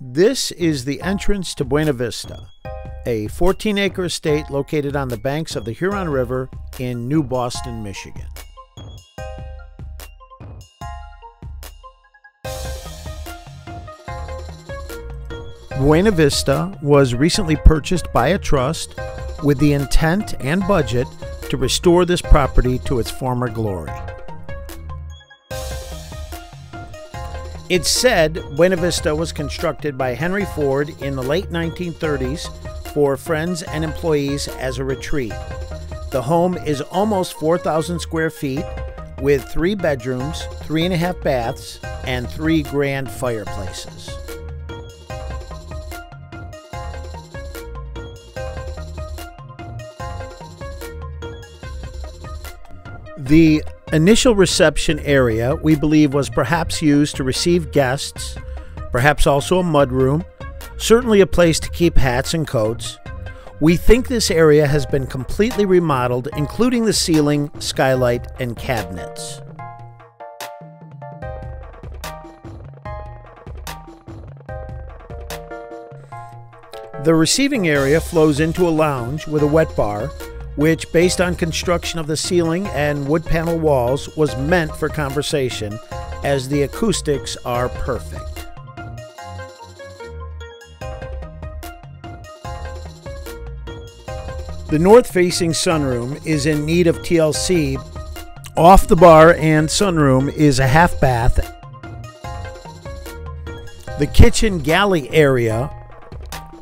This is the entrance to Buena Vista, a 14-acre estate located on the banks of the Huron River in New Boston, Michigan. Buena Vista was recently purchased by a trust with the intent and budget to restore this property to its former glory. It's said Buena Vista was constructed by Henry Ford in the late 1930s for friends and employees as a retreat. The home is almost 4,000 square feet with 3 bedrooms, 3.5 baths, and 3 grand fireplaces. The initial reception area, we believe, was perhaps used to receive guests, perhaps also a mudroom, certainly a place to keep hats and coats. We think this area has been completely remodeled, including the ceiling, skylight, and cabinets. The receiving area flows into a lounge with a wet bar, which, based on construction of the ceiling and wood panel walls, was meant for conversation, as the acoustics are perfect. The north-facing sunroom is in need of TLC. Off the bar and sunroom is a half bath. The kitchen galley area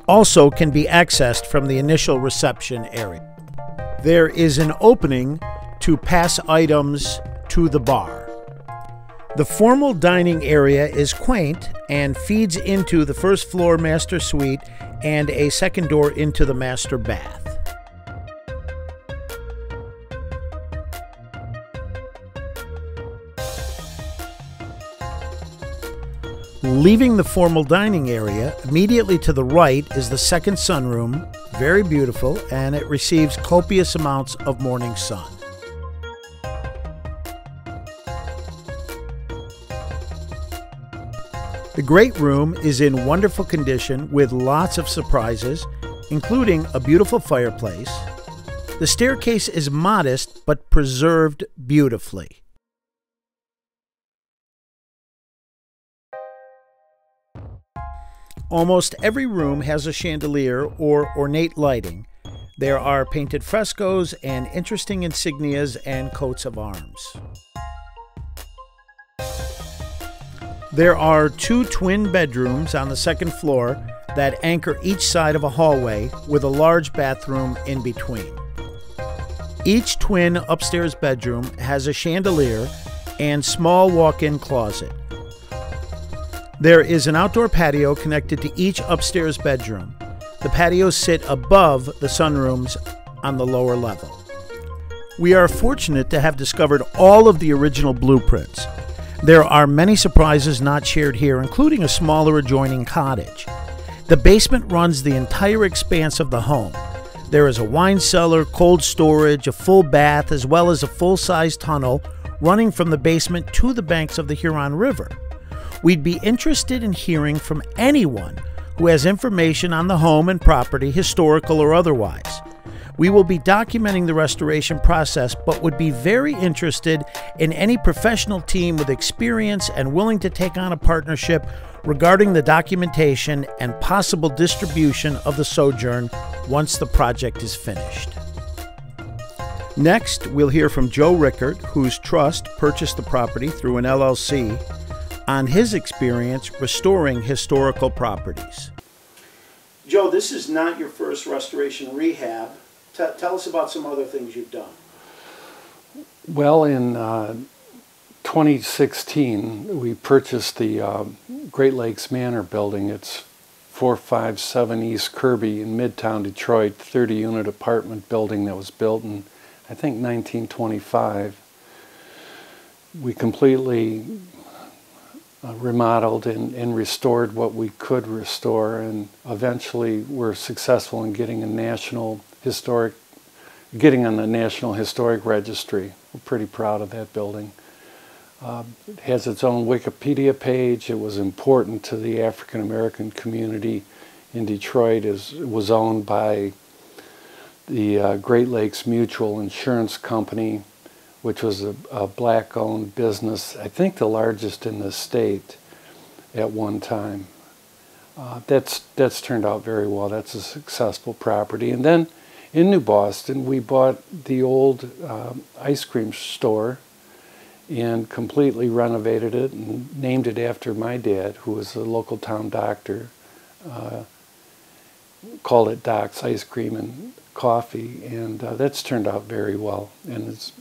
also can be accessed from the initial reception area. There is an opening to pass items to the bar. The formal dining area is quaint and feeds into the first floor master suite and a second door into the master bath. Leaving the formal dining area, immediately to the right is the second sunroom, very beautiful, and it receives copious amounts of morning sun. The great room is in wonderful condition with lots of surprises, including a beautiful fireplace. The staircase is modest but preserved beautifully. Almost every room has a chandelier or ornate lighting. There are painted frescoes and interesting insignias and coats of arms. There are 2 twin bedrooms on the second floor that anchor each side of a hallway with a large bathroom in between. Each twin upstairs bedroom has a chandelier and small walk-in closet. There is an outdoor patio connected to each upstairs bedroom. The patios sit above the sunrooms on the lower level. We are fortunate to have discovered all of the original blueprints. There are many surprises not shared here, including a smaller adjoining cottage. The basement runs the entire expanse of the home. There is a wine cellar, cold storage, a full bath, as well as a full-size tunnel running from the basement to the banks of the Huron River. We'd be interested in hearing from anyone who has information on the home and property, historical or otherwise. We will be documenting the restoration process, but would be very interested in any professional team with experience and willing to take on a partnership regarding the documentation and possible distribution of the sojourn once the project is finished. Next, we'll hear from Joe Rickert, whose trust purchased the property through an LLC, on his experience restoring historical properties. Joe, this is not your first restoration rehab. Tell us about some other things you've done. Well, in 2016, we purchased the Great Lakes Manor building. It's 457 East Kirby in Midtown Detroit, 30-unit apartment building that was built in, I think, 1925. We completely remodeled and restored what we could restore, and eventually were successful in getting on the National Historic Registry. We're pretty proud of that building. It has its own Wikipedia page. It was important to the African American community in Detroit. It was owned by the Great Lakes Mutual Insurance Company, which was a black-owned business, I think the largest in the state at one time. That's turned out very well. That's a successful property. And then in New Boston, we bought the old ice cream store and completely renovated it and named it after my dad, who was a local town doctor. Called it Doc's Ice Cream and Coffee, and that's turned out very well, and it's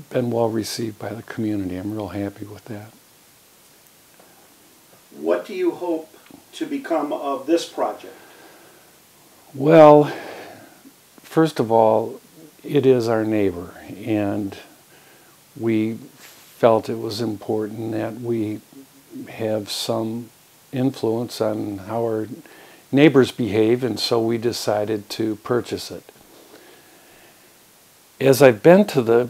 been well received by the community. I'm real happy with that. What do you hope to become of this project? Well, first of all, it is our neighbor, and we felt it was important that we have some influence on how our neighbors behave, and so we decided to purchase it. As I've been to the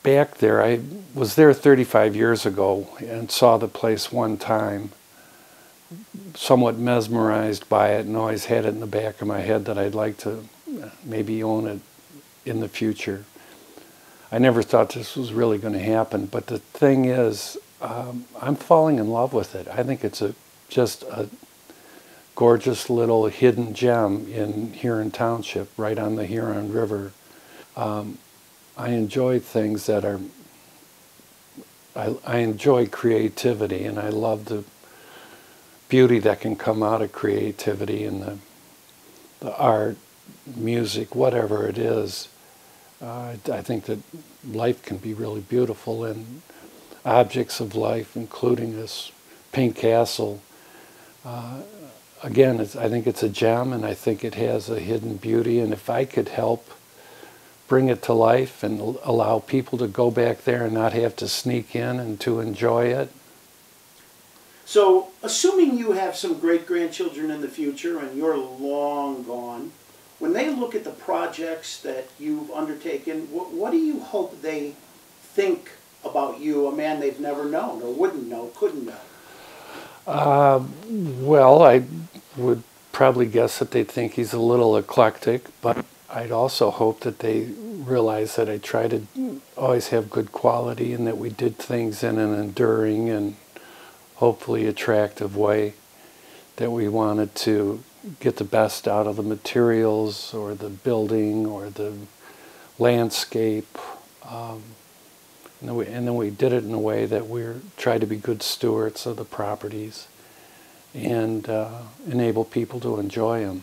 back there, I was there 35 years ago and saw the place one time, somewhat mesmerized by it, and always had it in the back of my head that I'd like to maybe own it in the future. I never thought this was really going to happen, but the thing is, I'm falling in love with it. I think it's just a gorgeous little hidden gem in Huron Township, right on the Huron River. I enjoy things that are, I enjoy creativity, and I love the beauty that can come out of creativity and the art, music, whatever it is. I think that life can be really beautiful, and objects of life, including this pink castle, again, I think it's a gem, and I think it has a hidden beauty, and if I could help bring it to life and allow people to go back there and not have to sneak in and to enjoy it. So, assuming you have some great-grandchildren in the future and you're long gone, when they look at the projects that you've undertaken, what do you hope they think about you, a man they've never known or wouldn't know, couldn't know? Well, I would probably guess that they think he's a little eclectic, but I'd also hope that they realize that I try to always have good quality and that we did things in an enduring and hopefully attractive way, that we wanted to get the best out of the materials or the building or the landscape. And then we did it in a way that we tried to be good stewards of the properties and enable people to enjoy them.